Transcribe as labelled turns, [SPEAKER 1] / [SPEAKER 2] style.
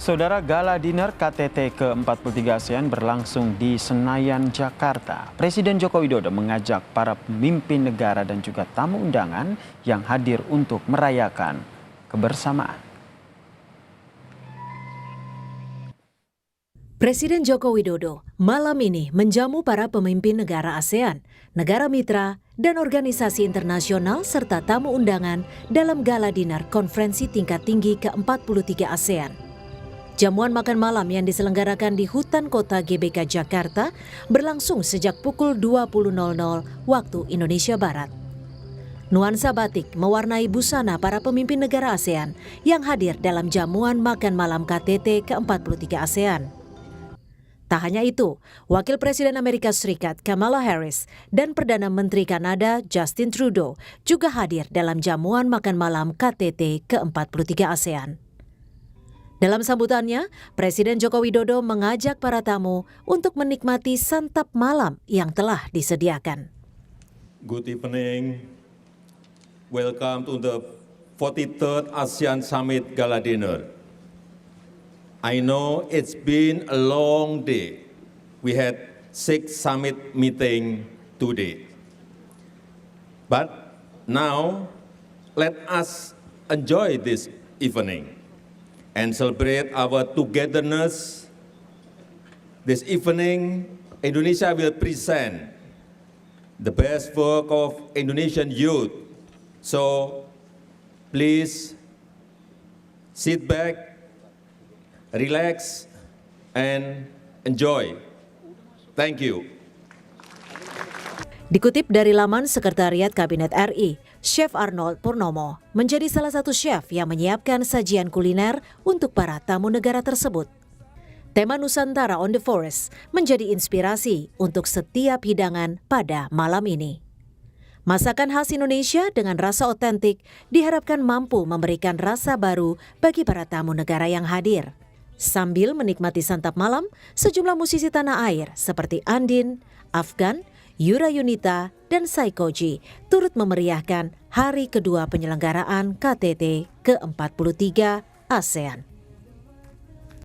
[SPEAKER 1] Saudara, gala dinner KTT ke-43 ASEAN berlangsung di Senayan, Jakarta. Presiden Joko Widodo mengajak para pemimpin negara dan juga tamu undangan yang hadir untuk merayakan kebersamaan.
[SPEAKER 2] Presiden Joko Widodo malam ini menjamu para pemimpin negara ASEAN, negara mitra, dan organisasi internasional serta tamu undangan dalam gala dinner konferensi tingkat tinggi ke-43 ASEAN. Jamuan makan malam yang diselenggarakan di Hutan Kota GBK Jakarta berlangsung sejak pukul 20.00 waktu Indonesia Barat. Nuansa batik mewarnai busana para pemimpin negara ASEAN yang hadir dalam jamuan makan malam KTT ke-43 ASEAN. Tak hanya itu, Wakil Presiden Amerika Serikat Kamala Harris dan Perdana Menteri Kanada Justin Trudeau juga hadir dalam jamuan makan malam KTT ke-43 ASEAN. Dalam sambutannya, Presiden Joko Widodo mengajak para tamu untuk menikmati santap malam yang telah disediakan.
[SPEAKER 3] Good evening. Welcome to the 43rd ASEAN Summit Gala Dinner. I know it's been a long day. We had 6 summit meetings today. But now, let us enjoy this evening and celebrate our togetherness. This evening, Indonesia will present the best work of Indonesian youth. So, please sit back, relax, and enjoy. Thank you.
[SPEAKER 2] Dikutip dari laman Sekretariat Kabinet RI, Chef Arnold Purnomo menjadi salah satu chef yang menyiapkan sajian kuliner untuk para tamu negara tersebut. Tema Nusantara on the Forest menjadi inspirasi untuk setiap hidangan pada malam ini. Masakan khas Indonesia dengan rasa otentik diharapkan mampu memberikan rasa baru bagi para tamu negara yang hadir. Sambil menikmati santap malam, sejumlah musisi tanah air seperti Andin, Afgan, Yura Yunita, dan Saikoji turut memeriahkan hari kedua penyelenggaraan KTT ke-43 ASEAN.